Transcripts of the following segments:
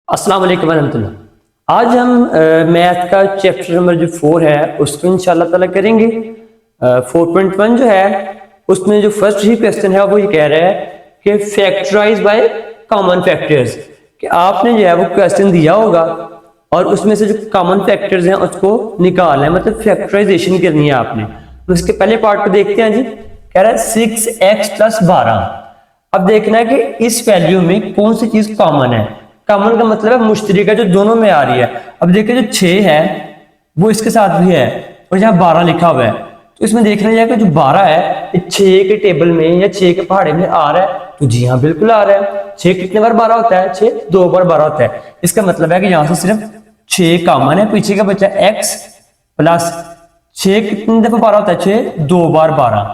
अस्सलाम वालेकुम रहमतुल्लाह। आज हम मैथ का चैप्टर नंबर जो 4 है उसको इंशाल्लाह ताला करेंगे। 4.1 जो है उसमें जो फर्स्ट ही क्वेश्चन है वो ये कह रहा है कि फैक्टराइज बाय कॉमन फैक्टर्स, कि आपने जो है वो क्वेश्चन दिया होगा और उसमें से जो कॉमन फैक्टर्स हैं उसको निकालना है, मतलब फैक्टराइजेशन करनी है आपने। तो इसके पहले पार्ट को देखते हैं जी। कह रहा है 6x + 12। अब देखना है कि इस वैल्यू में कौन सी चीज कॉमन है। कॉमन का मतलब है मुश्तरका जो दोनों में आ रही है। अब देखिए जो 6 है वो इसके साथ भी है और यहाँ 12 लिखा हुआ है, तो इसमें देखना जाएगा जो 12 है ये 6 के टेबल में या 6 के पहाड़े में आ रहा है, तो जी हाँ बिल्कुल आ रहा है। 6 कितने बार 12 होता है? 6 2 बार 12 होता है। इसका मतलब है कि यहाँ से सिर्फ 6 कॉमन है, पीछे का बचा x प्लस 6 कितनी दफा 12 होता है? 6 2 बार 12।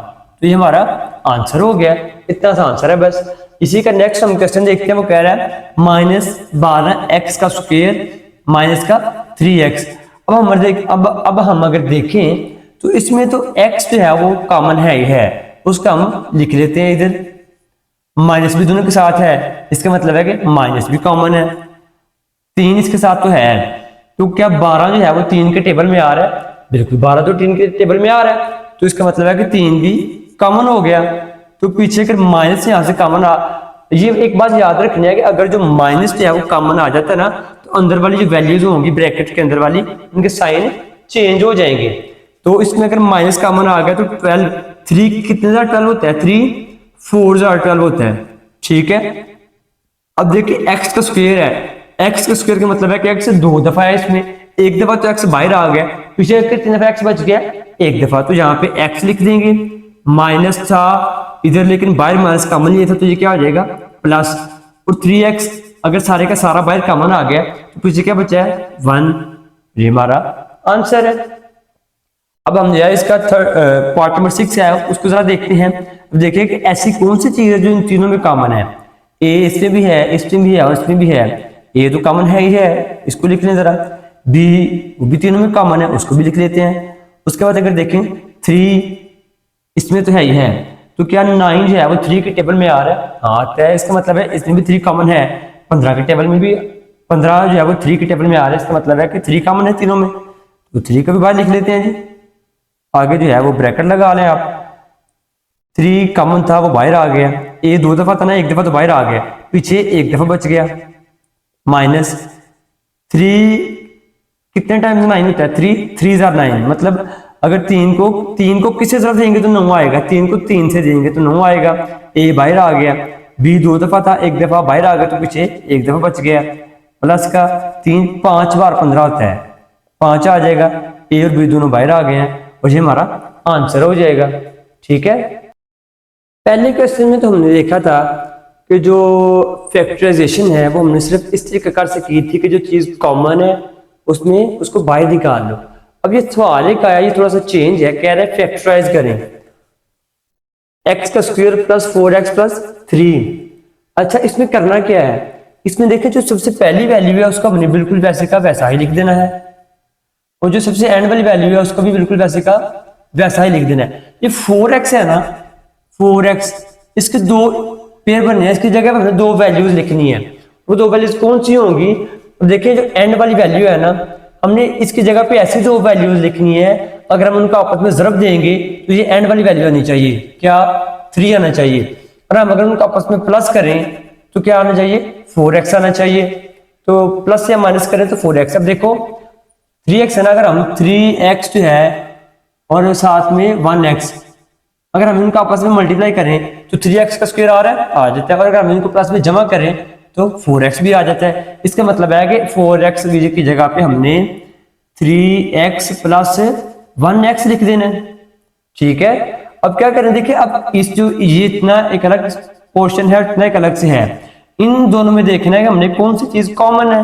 तो ये हमारा आंसर हो गया। इतना सा आंसर है बस। इसी का नेक्स्ट हम क्वेश्चन देखते हैं। वो कह रहा है -12x का स्क्वायर माइनस का 3x। अब हम अगर देखें तो इसमें तो x जो है वो कॉमन है ही है, उसका हम लिख लेते हैं इधर। माइनस भी दोनों के साथ है, इसका मतलब है कि माइनस भी कॉमन है। 3 इसके साथ तो है, तो क्या 12 जो है वो 3 के टेबल में आ रहा है? बिल्कुल 12 तो 3 के टेबल में आ रहा है, तो इसका मतलब है कि 3 भी कॉमन हो गया। तो पीछे अगर माइनस यहाँ से कॉमन आ, ये एक बात याद रखनी है कि अगर जो माइनस जो है वो कॉमन आ जाता है ना, तो अंदर वाली जो वैल्यूज होंगी ब्रैकेट के अंदर वाली, उनके साइन चेंज हो जाएंगे। तो इसमें अगर माइनस कॉमन आ गया तो 12 3 कितने 12 होता है? 3 4 12 होता है। ठीक है। अब देखिए एक्स का स्क्वायर है, एक्स का स्क्वायर का मतलब है कि एक्स 2 दफा है, इसमें एक दफा तो एक्स बाहर आ गया, पीछे कितने दफा एक्स बच गया? एक दफा। तो यहाँ पे एक्स लिख देंगे। माइनस था इधर लेकिन बाहर माइनस कॉमन नहीं था, तो ये क्या हो जाएगा? प्लस। और 3x अगर सारे का सारा बाहर कॉमन आ गया तो पीछे क्या बचा है? 1। ये हमारा आंसर है। अब हम जो है इसका पार्ट नंबर 6 है उसको जरा देखते हैं। अब देखिए कि ऐसी कौन सी चीज है जो इन तीनों में कॉमन है। ए इसमें भी है, इसमें भी है और इसमें भी है। ए तो कॉमन है ही है, इसको लिख लें जरा। बी वो भी तीनों में कॉमन है, उसको भी लिख लेते हैं। उसके बाद अगर देखें 3 इसमें तो है ही है, तो क्या 9 जो है वो 3 के टेबल में आ रहा है? हाँ आता है। इसका मतलब है इसमें भी 3 कॉमन है। 15 के टेबल में भी 15 जो है वो 3 के टेबल में आ रहा है, इसका मतलब है कि 3 कॉमन है तीनों में, तो 3 का भी बाहर लिख लेते हैं जी। आगे जो है वो ब्रैकेट लगा लें आप। 3 कॉमन था वो बाहर आ गया, ए 2 दफा था ना, एक दफा तो बाहर आ गया, पीछे एक दफा बच गया। माइनस 3 कितने टाइम्स 9 होता है? 3 3 9, मतलब अगर 3 को किससे तरफ देंगे तो 9 आएगा, 3 को 3 से देंगे तो 9 आएगा। ए बाहर आ गया, बी 2 दफा था, एक दफा बाहर आ गया, तो पीछे एक दफा बच गया। प्लस का 3 5 बार 15 होता है, 5 आ जाएगा। ए और बी दोनों बाहर आ गए हैं और ये हमारा आंसर हो जाएगा। ठीक है। पहले क्वेश्चन में तो हमने देखा था कि जो फैक्टराइजेशन है वो हमने सिर्फ इस तरीके से की थी कि जो चीज कॉमन है उसमें उसको बाहर निकाल लो। अब ये सवाल एक आया, ये थोड़ा सा चेंज है। कह रहा है फैक्टराइज करें x का स्क्वायर प्लस 4x प्लस 3। अच्छा इसमें करना क्या है? इसमें देखें जो सबसे पहली वैल्यू है उसका हमने बिल्कुल वैसे का वैसा ही लिख देना है, और जो सबसे एंड वाली वैल्यू है उसको भी बिल्कुल वैसे का वैसा ही लिख देना है। ये 4x है ना, 4x इसके 2 पेयर बनने हैं, इसकी जगह पर हमें 2 वैल्यूज लिखनी है। वो 2 वैल्यूज कौन सी होंगी? देखिए जो एंड वाली वैल्यू है ना, हमने इसकी जगह पे ऐसी 2 वैल्यूज लिखनी है, अगर हम उनका आपस में ज़रब देंगे तो ये एंड वाली वैल्यू आनी चाहिए, क्या? 3 आना चाहिए। और हम अगर उनका आपस में प्लस करें तो क्या आना चाहिए? 4x आना चाहिए। तो प्लस या माइनस करें तो 4x। अब देखो 3x है ना, अगर हम 3x जो है और साथ में 1x अगर हम इनका आपस में मल्टीप्लाई करें तो 3x का स्क्वायर आ रहा है, आ जाता है। और अगर हम इनको प्लस में जमा करें तो 4x भी आ जाता है। इसका मतलब है कि 4x की जगह पे हमने 3x प्लस 1x लिख देना है। ठीक है। अब क्या करें? देखिए अब इस जो ये इतना एक अलग पोर्शन है, इतना एक अलग से है। इन दोनों में देखना है कि हमने कौन सी चीज कॉमन है।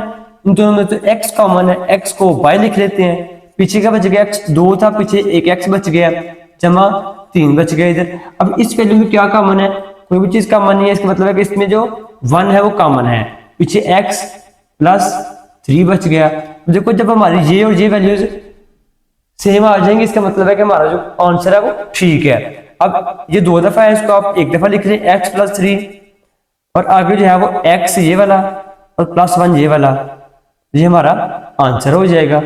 इन दोनों में तो x कॉमन है, x को y लिख लेते हैं। पीछे का बच गया x 2 था, पीछे एक x बच गया, जमा 3 बच गया इधर। अब इस वैल्यू में क्या कॉमन है? कोई भी चीज कॉमन नहीं है, इसका मतलब है कि इसमें जो 1 है वो कॉमन है, पीछे x प्लस 3 बच गया। देखो जब हमारी ये और ये वैल्यूज सेम आ जाएंगे, इसका मतलब है कि हमारा जो आंसर है वो ठीक है। अब ये 2 दफा है, इसको आप एक दफा लिख लें x प्लस 3, और आगे जो है वो x ये वाला और +1 ये वाला, ये हमारा आंसर हो जाएगा।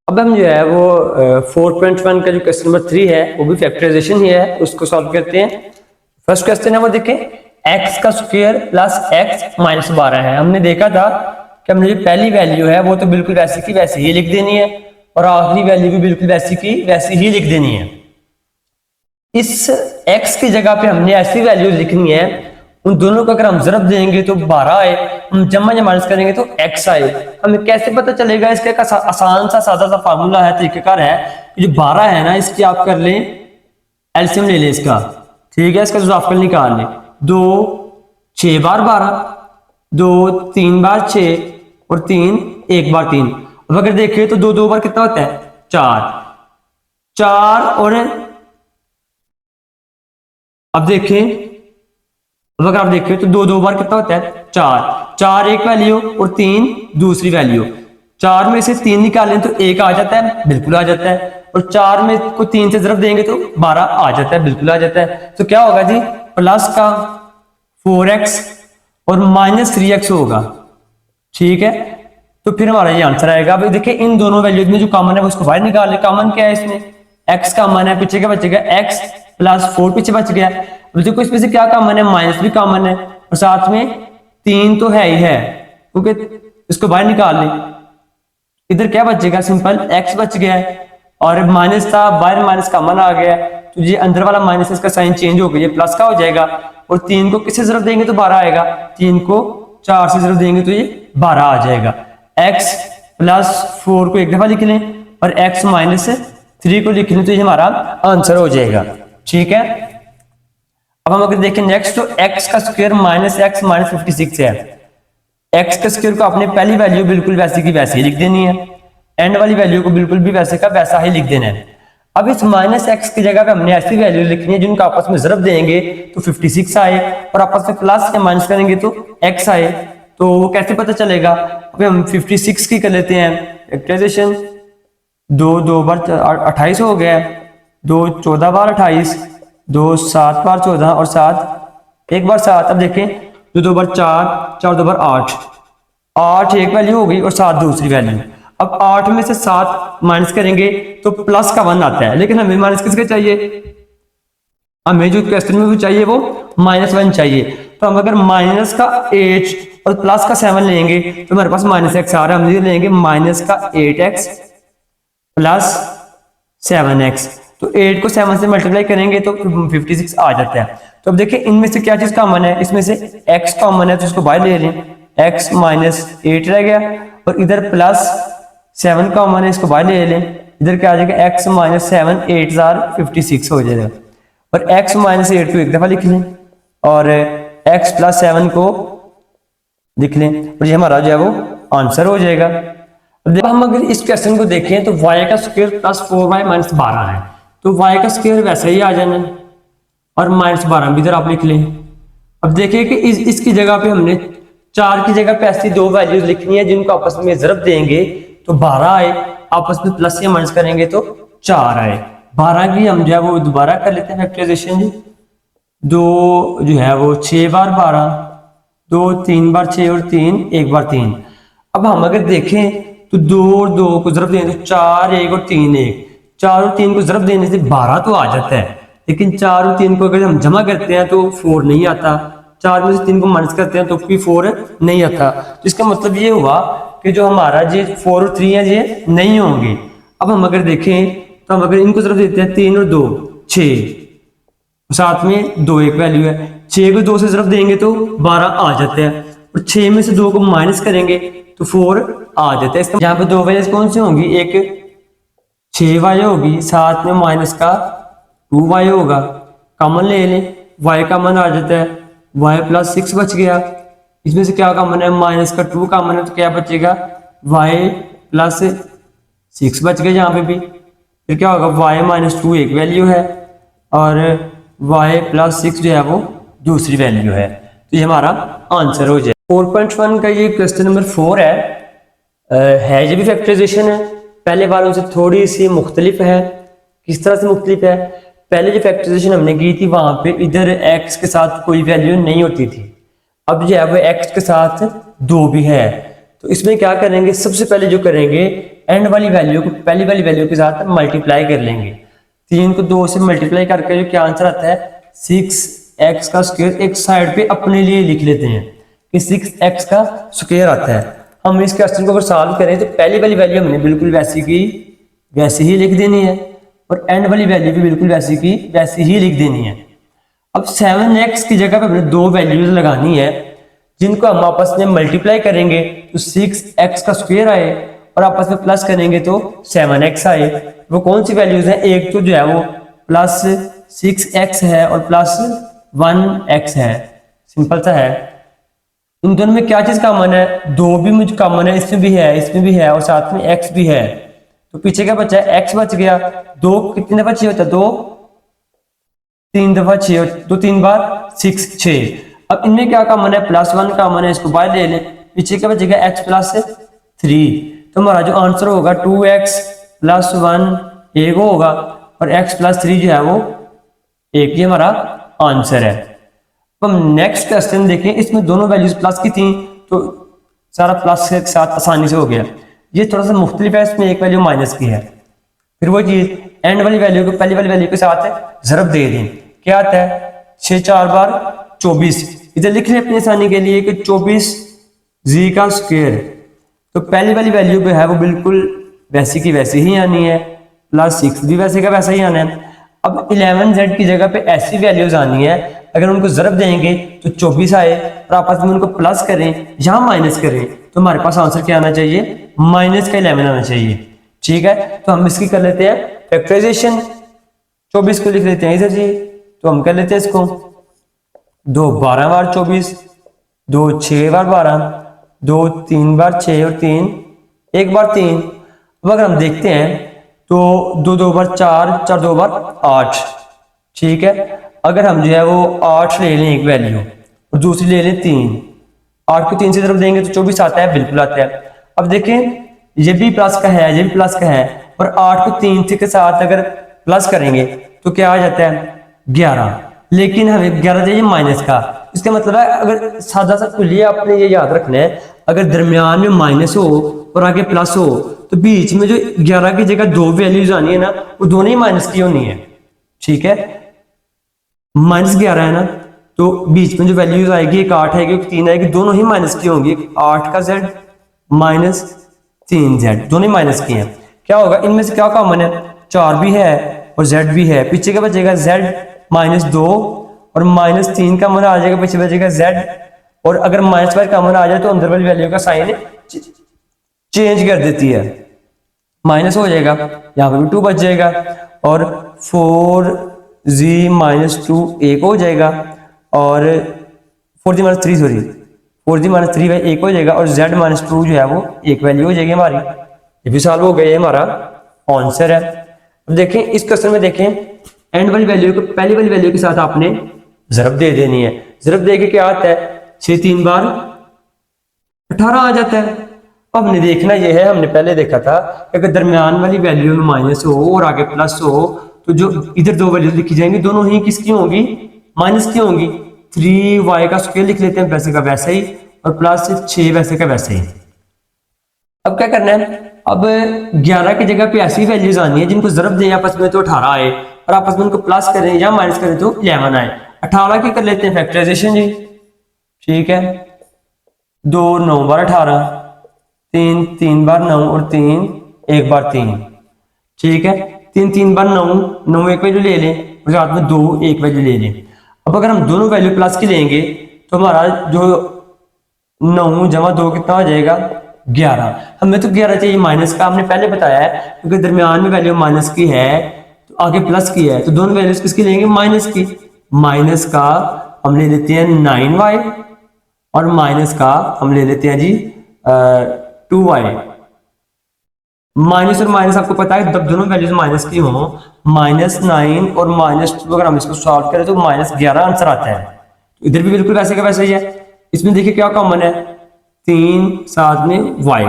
अब हम जो है वो 4.1 का जो क्वेश्चन नंबर 3 है वो भी फैक्टराइजेशन ही है, उसको सॉल्व करते हैं। फर्स्ट क्वेश्चन है वो देखें, x का स्क्वायर प्लस x माइनस 12 है। हमने देखा था कि हमने जो पहली वैल्यू है वो तो बिल्कुल वैसी की वैसी ही लिख देनी है और आखिरी वैल्यू भी बिल्कुल वैसी की वैसी ही लिख देनी है। इस x की जगह पे हमने ऐसी वैल्यू लिखनी है, उन दोनों को अगर हम ज़रब देंगे तो 12 आए, हम जमा या माइनस करेंगे तो x आए। हमें कैसे पता चलेगा? इसका एक आसान सा सादा सा फार्मूला है, तरीकेकार है। जो 12 है ना, इसकी आप कर लें एलसीएम ले लें इसका, ठीक है, इसका जोड़फल निकाल लें। 2 6 बार 12, 2 3 बार 6 और 3 1 बार 3। अब अगर देखें तो 2 2 बार कितना होता है? 4 4। और अब देखें, अगर आप देखें तो 2 2 बार कितना होता है? 4 4 एक वैल्यू और 3 दूसरी वैल्यू। 4 में से 3 निकालें तो 1 आ जाता है, बिल्कुल आ जाता है। और 4 में को 3 से ज़रब देंगे तो 12 आ जाता है, बिल्कुल आ जाता है। तो क्या होगा जी? प्लस का 4x और माइनस 3x होगा, ठीक है। तो फिर हमारा ये आंसर आएगा। अब देखिए इन दोनों वैल्यूज में जो कॉमन है वो उसको बाहर निकाल ले। कॉमन क्या है इसमें? x कॉमन है, पीछे क्या बचेगा? x प्लस 4 पीछे बच गया। अब देखो इसमें से क्या कॉमन है? माइनस भी कॉमन है और साथ में 3 तो है ही है, क्योंकि इसको बाहर निकाल ले। इधर क्या बचेगा? सिंपल x बच गया है और माइनस था, बाहर माइनस कॉमन आ गया, तो ये अंदर वाला माइनस इसका साइन चेंज हो गया, ये प्लस का हो जाएगा। और 3 को किससे ज़रब देंगे तो 12 आएगा, 3 को 4 से ज़रब देंगे तो ये 12 आ जाएगा। x प्लस 4 को एक दफा लिख लें और x माइनस 3 को लिख लें तो ये हमारा आंसर हो जाएगा, ठीक है। अब हम अगर देखें नेक्स्ट, तो x का स्क्वायर माइनस x माइनस 56 है। x का स्क्वायर को आपने पहली वैल्यू बिल्कुल वैसे की वैसे ही लिख देनी है, एंड वाली वैल्यू को बिल्कुल भी वैसे का वैसा ही लिख देना है। अब इस माइनस x की जगह पे हमने ऐसी वैल्यू लिखनी है जिनको आपस में ज़रब देंगे तो 56 आए और आपस में प्लस या माइनस करेंगे तो x आए। तो वो कैसे पता चलेगा? अभी हम 56 की कर लेते हैं फैक्टराइजेशन। 2 2 बार 28 हो गया, 2 14 बार 28, 2 7 बार 14 और 7 1 बार 7। अब देखें 2 2 बार 4, 4 2 बार 8, 8 एक वैल्यू हो गई और 7 दूसरी वैल्यू। अब 8 में से 7 माइनस करेंगे तो प्लस का 1 आता है, लेकिन हमें माइनस किसका चाहिए? हमें जो क्वेश्चन में भी चाहिए वो -1 चाहिए। तो हम अगर माइनस का 8 और प्लस का 7 लेंगे तो हमारे पास -x आ रहा है। हम ये लेंगे माइनस का 8x प्लस 7x। तो 8 को 7 से मल्टीप्लाई करेंगे तो 56 आ जाता है। तो अब देखिए इनमें से क्या चीज कॉमन है? इसमें से x कॉमन है तो इसको बाहर ले लें, x माइनस 8 रह गया और इधर प्लस 7 कॉमन है, इसको बाहर ले लें। इधर क्या आ जाएगा? x माइनस 7 8 56 हो जाएगा और x माइनस 8 को एक दफा लिख लें और x प्लस 7 को लिख लें और ये हमारा जो है वो आंसर हो जाएगा। अब हम अगर इस क्वेश्चन को देखें तो y का स्क्वायर प्लस 4y माइनस 12 है, तो y का स्क्वायर वैसे ही आ जाना और माइनस 12 भी इधर आप लिख लें। अब देखिए कि इसकी जगह पे हमने 4 की जगह पे ऐसी दो वैल्यूज लिखनी है जिनको आपस में ज़रब देंगे तो 12 आए, आपस में प्लस या माइनस करेंगे तो 4 आए। 12 की हम जो है वो दोबारा कर लेते हैं फैक्टराइजेशन जी। 2 जो है वो 6 बार 12, 2 3 बार 6 और 3 1 बार 3। अब हम अगर देखें तो 2 और 2 को ज़रब दें तो 4 1 और 3 1, 4 और 3 को ज़रब देने से 12 तो आ जाता है, लेकिन 4 और 3 को अगर हम जमा करते हैं तो 4 नहीं आता, 4 में से 3 को माइनस करते हैं तो भी 4 नहीं आता। तो इसका मतलब ये हुआ कि जो हमारा ये 4 और 3 है ये नहीं होंगे। अब हम अगर देखें तो हम अगर इनको ज़रब देते हैं 3 और 2 6, साथ में 2 एक वैल्यू है, 6 को 2 से ज़रब देंगे तो 12 आ जाते हैं और 6 में से 2 को माइनस करेंगे तो 4 आ जाता है। इसका यहाँ पे दो वैल्यूज कौन सी होंगी? एक 6y होगी, साथ में माइनस का 2y होगा, कॉमन ले लें, y कॉमन आ जाता है, y प्लस 6 बच गया। इसमें से क्या कॉमन है? माइनस का 2 कॉमन है तो क्या बचेगा? y प्लस 6 बच गया यहाँ पे भी। फिर क्या होगा? y माइनस 2 एक वैल्यू है और y प्लस 6 जो है वो दूसरी वैल्यू है। तो ये हमारा आंसर हो जाए। 4.1 का ये क्वेश्चन नंबर 4 है ये भी फैक्टराइजेशन है, पहले वालों से थोड़ी सी मुख्तलिफ है। किस तरह से मुख्तलिफ है? पहले जो फैक्टराइजेशन हमने की थी वहां पे इधर x के साथ कोई वैल्यू नहीं होती थी, अब जो है वो x के साथ 2 भी है। तो इसमें क्या करेंगे, सबसे पहले जो करेंगे एंड वाली वैल्यू को पहली वाली वैल्यू के साथ मल्टीप्लाई कर लेंगे। 3 को 2 से मल्टीप्लाई करके जो क्या आंसर आता है 6x का स्क्वायर, एक साइड पे अपने लिए लिख लेते हैं कि 6x का स्क्वायर आता है। हम इस क्वेश्चन को अगर सॉल्व करें तो पहली वाली वैल्यू हमने बिल्कुल वैसी की वैसे ही लिख देनी है और एंड वाली वैल्यू भी बिल्कुल वैसी की वैसी ही लिख देनी है। अब 7x की जगह पे हमने 2 वैल्यूज लगानी है जिनको हम आपस में मल्टीप्लाई करेंगे तो 6x का स्क्वायर आए और आपस में प्लस करेंगे तो 7x आए। वो कौन सी वैल्यूज हैं, एक तो जो है वो प्लस 6x है और प्लस 1x है, सिंपल सा है। इन दोनों में क्या चीज कॉमन है, 2 भी मुझे कॉमन है, इसमें भी है इसमें भी है और साथ में x भी है। तो पीछे क्या बचा है, x बच गया। 2 कितने दफा 6 होता है, 2 3 दफा 6, तो 3 बार 6 6। अब इनमें क्या कॉमन है, +1 कॉमन है, इसको बाहर ले लें। पीछे क्या बचेगा x + 3। तो हमारा जो आंसर होगा 2x + 1 1 होगा और x + 3 जो है वो 1 ही हमारा आंसर है। अब हम नेक्स्ट क्वेश्चन देखें, इसमें दोनों वैल्यूज प्लस की थी तो सारा प्लस के साथ आसानी से हो गया। ये थोड़ा सा मुख्तलिफ है, इसमें एक वैल्यू माइनस की है। फिर वो चीज एंड वाली वैल्यू को पहली वाली वैल्यू के साथ ज़रब दे दें, क्या आता है 6 4 बार 24। इधर लिख लें अपनी आसानी के लिए कि 24 जी का स्क्वायर। तो पहली वाली वैल्यू जो है वो बिल्कुल वैसी की वैसी ही आनी है, +6 भी वैसे का वैसा ही आना है। अब 11z की जगह पे ऐसी वैल्यूज आनी है, अगर उनको ज़रब देंगे तो 24 आए और आपस में उनको प्लस करें या माइनस करें तो हमारे पास आंसर क्या आना चाहिए, -11 आना चाहिए। ठीक है, तो हम इसकी कर लेते हैं फैक्टराइजेशन। 24 को लिख लेते हैं इधर जी, तो हम कर लेते हैं इसको 2 12 बार 24, 2 6 बार 12, 2 3 बार 6 और 3 1 बार 3। अब अगर हम देखते हैं तो 2 2 बार 4, 4 2 बार 8। ठीक है, अगर हम जो है वो 8 ले लें एक वैल्यू और दूसरी ले लें 3, 8 को 3 से तरफ देंगे तो 24 आता है, बिल्कुल आता है। अब देखें ये भी प्लस का है ये भी प्लस का है और 8 को 3 के साथ अगर प्लस करेंगे तो क्या आ जाता है 11, लेकिन हमें 11 चाहिए माइनस का। इसका मतलब है अगर सादा सा कुलिए आपने ये याद रखना है, अगर दरमियान में माइनस हो और आगे प्लस हो तो बीच में जो 11 की जगह 2 वैल्यूज आनी है ना वो दोनों ही माइनस की होनी है। ठीक है, -11 है ना, तो बीच में जो वैल्यूज आएगी एक 8 आएगी एक 3 आएगी, दोनों ही माइनस की होंगी। 8 का z -3z दोनों ही माइनस की हैं। क्या होगा, इनमें से क्या कॉमन है, 4 भी है और z भी है। पीछे क्या बचेगा z -2 और -3 का मन आ जाएगा, पीछे बचेगा z। और अगर -5 का मन आ जाए तो अंदर वाली वैल्यू का साइन चेंज कर देती है, माइनस हो जाएगा, यहाँ पे भी 2 बच जाएगा और 4z -2 1 हो जाएगा और 4z -3 सॉरी 4z -3 1 हो जाएगा और z -2 जो है वो एक वैल्यू हो जाएगी हमारी। ये भी सॉल्व हो गया, ये हमारा आंसर है। अब देखें इस क्वेश्चन में देखें एंड वाली वैल्यू को पहली वाली वैल्यू के साथ आपने ज़रब दे देनी है। ज़रब दे के क्या आता है 6 3 बार 18 आ जाता है। अब हमने देखना ये है, हमने पहले देखा था कि अगर दरमियान वाली वैल्यू में माइनस हो और आगे प्लस हो तो जो इधर 2 वैल्यूज लिखी जाएंगी दोनों ही किसकी होंगी, माइनस की होंगी। 3y का स्क्वायर लिख लेते हैं वैसे का वैसे ही और प्लस 6 वैसे का वैसे ही। अब क्या करना है, अब 11 की जगह पे ऐसी वैल्यूज आनी है जिनको ज़रब दें आपस में तो 18 आए और आपस में उनको प्लस करें या माइनस करें तो 11 आए। 18 की कर लेते हैं फैक्टराइजेशन जी। ठीक है, 2 9 बार 18, 3 3 बार 9 और 3 1 बार 3। ठीक है, 3 3 बार 9 9 एक वैल्यू ले लें और साथ में 2 एक वैल्यू ले लें। अब अगर हम दोनों वैल्यू प्लस की लेंगे तो हमारा जो 9 जमा 2 कितना हो जाएगा 11। हमें तो 11 चाहिए माइनस का, हमने पहले बताया है क्योंकि दरमियान में वैल्यू माइनस की है तो आगे प्लस की है, तो दोनों वैल्यूज किसकी लेंगे, माइनस की। माइनस का हम ले लेते हैं 9y और माइनस का हम ले लेते हैं जी 2y। माइनस और माइनस आपको पता है जब दोनों वैल्यूज माइनस की हो, -9 और -2 अगर हम इसको सॉल्व करें तो -11 आंसर आता है। तो इधर भी बिल्कुल वैसे का वैसे ही है। इसमें देखिए क्या कॉमन है, 3 साथ में y,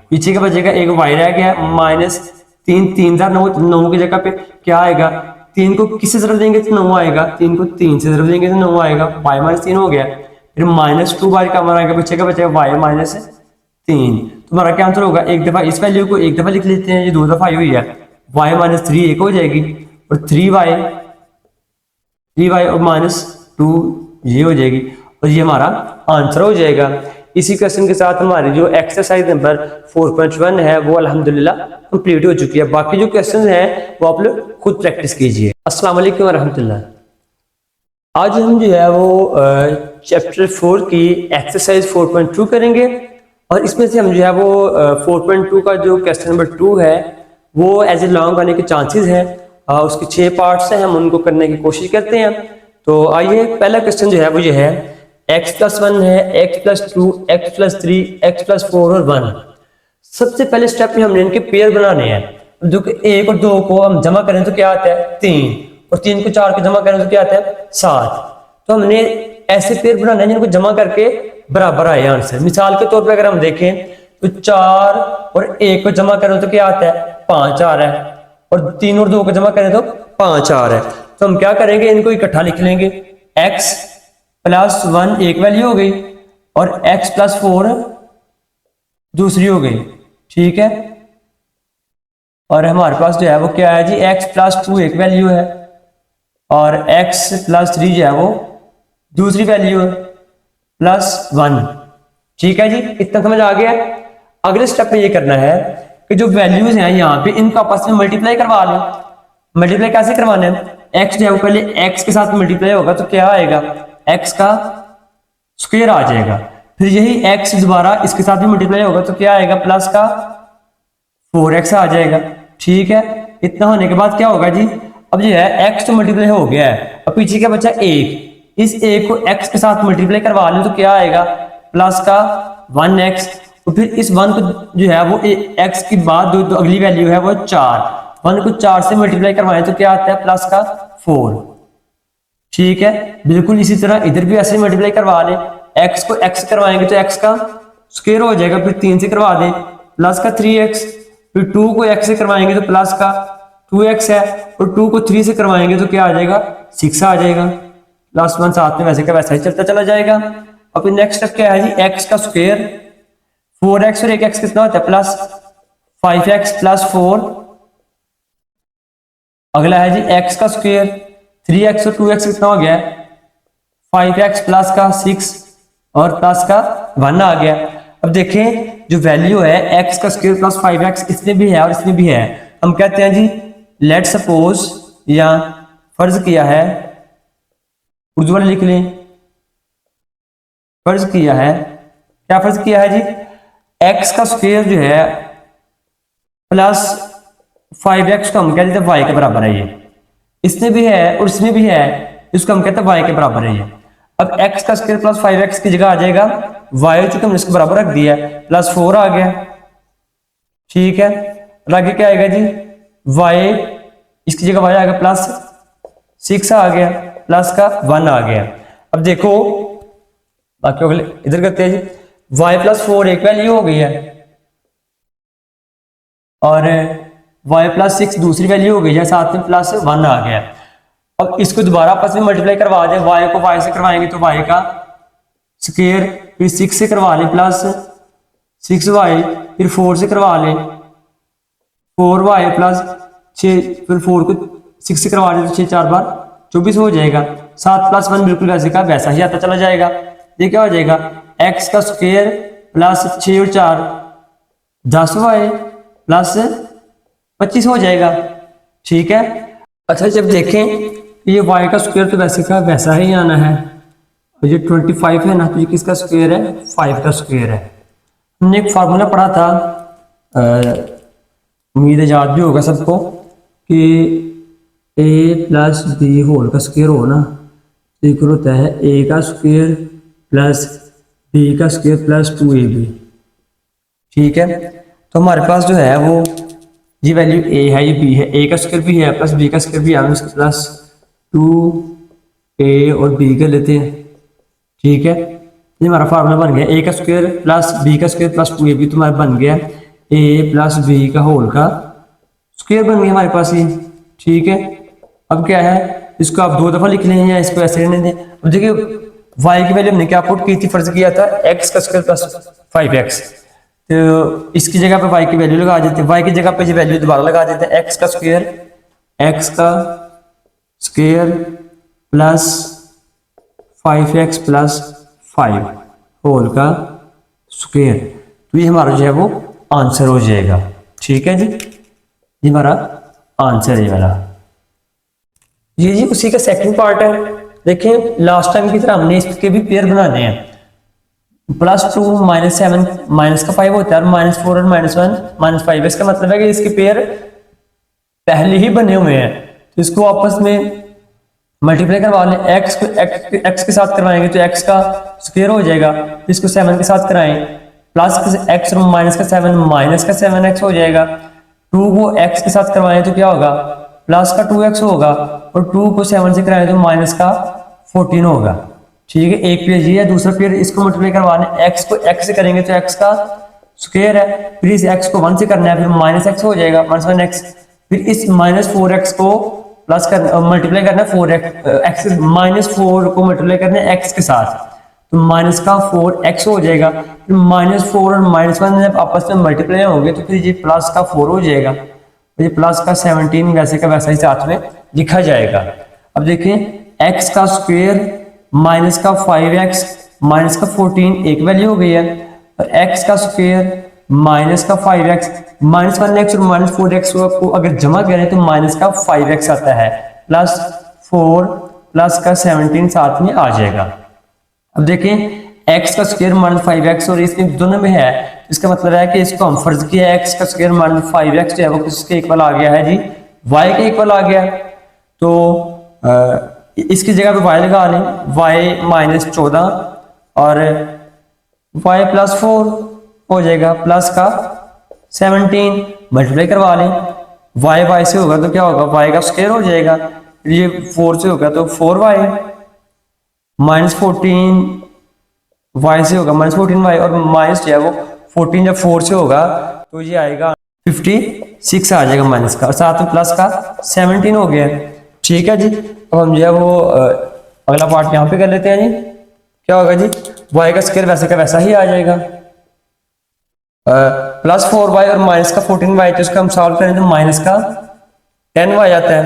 पीछे का बचेगा एक y रह गया, -3 3 9 9 की जगह पे क्या आएगा 3 को किससे ज़रब देंगे तो 9 आएगा, 3 को 3 से ज़रब देंगे तो 9 आएगा, y माइनस 3 हो गया। फिर -2y का हमारा आएगा, बचेगा y माइनस 3। तो हमारा क्या आंसर होगा, एक दफ़ा इस वैल्यू को एक दफ़ा लिख लेते हैं, ये 2 दफ़ा आई हुई है, y माइनस 3 एक हो जाएगी और 3y और -2 ये हो जाएगी और ये हमारा आंसर हो जाएगा। इसी क्वेश्चन के साथ हमारी जो एक्सरसाइज नंबर 4.1 है वो अल्हम्दुलिल्लाह कंप्लीट हो चुकी है। बाकी जो क्वेश्चन हैं वो आप लोग खुद प्रैक्टिस कीजिए। अस्सलाम वालेकुम वरहमतुल्लाह। आज हम जो है वो चैप्टर 4 की एक्सरसाइज 4.2 करेंगे और इसमें से हम जो है वो 4.2 का जो क्वेश्चन नंबर 2 है वो एज ए लॉन्ग आने के चांसेस हैं। उसके 6 पार्ट्स हैं, हम उनको करने की कोशिश करते हैं। तो आइए, पहला क्वेश्चन जो है वो ये है, x+1 है, x+2, x+3, x+4 और 1। सबसे पहले स्टेप में हमने इनके पेयर बनाने हैं। जो कि 1 और 2 को हम जमा करें तो क्या आता है 3, और 3 को 4 को जमा करें तो क्या आता है 7। तो हमने ऐसे पेयर बनाने हैं जिनको जमा करके बराबर आए आंसर। मिसाल के तौर पर अगर हम देखें तो 4 और 1 को जमा करें तो क्या आता है 5 आ रहा है, और 3 और 2 को जमा करें तो 5 आ रहा है। तो हम क्या करेंगे, इनको इकट्ठा लिख लेंगे। x+1 एक वैल्यू हो गई और x+4 दूसरी हो गई, ठीक है। और हमारे पास जो है वो क्या है जी, x+2 एक वैल्यू है और x+3 जो है वो दूसरी वैल्यू है, +1, ठीक है जी। इतना समझ आ गया। अगले स्टेप में ये करना है कि जो वैल्यूज हैं यहाँ पे इनको आपस में मल्टीप्लाई करवा लें। मल्टीप्लाई कैसे करवाना है, x जो है वो पहले x के साथ मल्टीप्लाई होगा तो क्या आएगा, x का स्क्वायर आ जाएगा। फिर यही x दोबारा इसके साथ भी मल्टीप्लाई होगा तो क्या आएगा, प्लस का 4x आ जाएगा, ठीक है। इतना होने के बाद क्या होगा जी, अब जो है x तो मल्टीप्लाई हो गया है, अब पीछे क्या बचा 1, इस 1 को x के साथ मल्टीप्लाई करवा लें तो क्या आएगा, प्लस का 1x। तो फिर इस 1 को जो है वो x की बाद जो अगली वैल्यू है वो 4, 1 को 4 से मल्टीप्लाई करवाएं तो क्या आता है, प्लस का 4, ठीक है। बिल्कुल इसी तरह इधर भी ऐसे मल्टीप्लाई करवा लें, x को x करवाएंगे तो x का स्क्वायर हो जाएगा, फिर 3 से करवा दें प्लस का 3x, फिर 2 को x से करवाएंगे तो प्लस का 2x है, और 2 को 3 से करवाएंगे तो क्या आ जाएगा 6 आ जाएगा, +1 साथ में वैसे का वैसा ही चलता चला जाएगा। अब नेक्स्ट स्टेप क्या है जी, x का स्क्वायर, 4x और 1x कितना होता है +5x + 4। अगला है जी x का स्क्वायर, 3x और 2x कितना हो गया 5x प्लस का 6 और प्लस का 1 आ गया। अब देखें जो वैल्यू है x का स्क्वायर प्लस 5x इसमें भी है और इसमें भी है। हम कहते हैं जी लेट सपोज, या फर्ज किया है, उर्दू वाले लिख लें, फर्ज किया है, क्या फर्ज किया है जी, x का स्क्वायर जो है प्लस 5x को हम कहते हैं y के बराबर है, ये इसमें भी है और इसमें भी है, इसको हम कहते हैं y के बराबर है ये। अब x का स्क्वायर प्लस 5x की जगह आ जाएगा y, चूंकि हमने इसको बराबर रख दिया है, +4 आ गया, ठीक है। और आगे क्या आएगा जी, y इसकी जगह y आएगा +6 आ गया, प्लस का 1 आ गया। अब देखो बाकी अगले इधर करते हैं जी, y+4 एक वैल्यू हो गई है और y+6 दूसरी वैल्यू हो गई है, साथ में +1 आ गया। अब इसको दोबारा आपस में मल्टीप्लाई करवा दें, y को y से करवाएंगे तो y का स्क्वायर, फिर 6 से करवा लें +6y, फिर 4 से करवा लें 4y +6, फिर 4 को 6 से करवा लें तो 6 4 बार 24 हो जाएगा, 7 + 1 बिल्कुल वैसे का वैसा ही आता चला जाएगा। ये क्या हो जाएगा, x का स्क्वायर प्लस 6 और 4 10y प्लस 25 हो जाएगा, ठीक है। अच्छा जब देखें ये y का स्क्वायर तो वैसे का वैसा ही आना है, और ये 25 है ना, तो ये किसका स्क्वायर है, 5 का स्क्वायर है। हमने एक फार्मूला पढ़ा था, उम्मीद है याद भी होगा सबको, कि a + b होल का स्क्वायर हो ना तो इक्वल होता है a का स्क्वायर प्लस b का स्क्वायर प्लस 2ab, ठीक है। तो हमारे पास जो है वो ये वैल्यू a है, ये b है, a का स्क्वायर भी है प्लस b का स्क्वायर भी है, हम इसको प्लस 2a और b कर लेते हैं, ठीक है। ये हमारा फार्मूला बन गया, a का स्क्वायर प्लस b का स्क्वायर प्लस 2ab, तो हमारा बन गया a + b का होल का स्क्वायर बन गया हमारे पास ये, ठीक है। अब क्या है, इसको आप 2 दफा लिख लें या इसको ऐसे रहने दें। अब देखिए y की वैल्यू हमने क्या पुट की थी, फर्ज किया था x का स्क्वायर प्लस 5x, तो इसकी जगह पे y की वैल्यू लगा देते हैं, y की जगह पे ये वैल्यू दोबारा लगा देते हैं, x का square plus 5x plus 5 whole का स्क्वायर, तो ये हमारा जो है वो आंसर हो जाएगा। ठीक है जी, ये हमारा आंसर है वाला। ये जी उसी का सेकंड पार्ट है। देखें लास्ट टाइम की तरह हमने इसके भी पेयर बनाने हैं, +2 -7 माइनस का 5 होता है, और -4 और -1 -5। इसका मतलब है कि इसके पेयर पहले ही बने हुए हैं, तो इसको आपस में मल्टीप्लाई करवा लें। x के साथ करवाएंगे तो x का स्क्वायर हो जाएगा, इसको 7 के साथ कराएं, प्लस x और माइनस का 7x हो जाएगा। 2 को x के साथ करवाएं तो क्या होगा, प्लस का 2x होगा, और 2 को 7 से कराएं तो माइनस का 14 होगा। ठीक है, एक पेयर ये है, दूसरा पेयर इसको मल्टीप्लाई करवाने, x को x से करेंगे तो x का स्क्वायर है, फिर इस x को 1 से करना है, फिर -x हो जाएगा, -1x, फिर इस -4x को प्लस कर मल्टीप्लाई करना है 4x, -4 को मल्टीप्लाई करना है x के साथ, तो माइनस का 4x हो जाएगा, फिर -4 और -1 जब आपस में मल्टीप्लाई होंगे तो फिर ये प्लस का 4 हो जाएगा, ये प्लस का 17 वैसे का वैसा ही साथ में लिखा जाएगा। अब देखिए x का स्क्वायर माइनस का 5x माइनस का 14 एक वैल्यू हो गई है, और x का स्क्वायर माइनस का 5x -1x और -4x को अगर जमा करें तो माइनस का 5x आता है, प्लस 4 प्लस का 17 साथ में आ जाएगा। अब देखें x का स्क्वायर -5x और इसमें दोनों में है, इसका मतलब है कि इसको हम फर्ज किया है x का स्क्वायर -5x जो है वो किसके इक्वल आ गया है जी, y के इक्वल आ गया। तो इसकी जगह पे y लगा लें, y -14 और y +4 हो जाएगा, प्लस का 17 मल्टीप्लाई करवा लें, y से होगा तो क्या होगा, y का स्क्वायर हो जाएगा, ये 4 से होगा तो 4y -14 y से होगा -14y, और माइनस जो है वो 14 जब 4 से होगा तो ये आएगा 56 आ जाएगा माइनस का, और साथ में प्लस का 17 हो गया। ठीक है जी, अब हम जो है वो अगला पार्ट यहाँ पे कर लेते हैं जी। क्या होगा जी, y का स्क्वायर वैसे का वैसा ही आ जाएगा, +4y और माइनस का 14y, तो इसका हम सॉल्व करें तो माइनस का 10y आता है,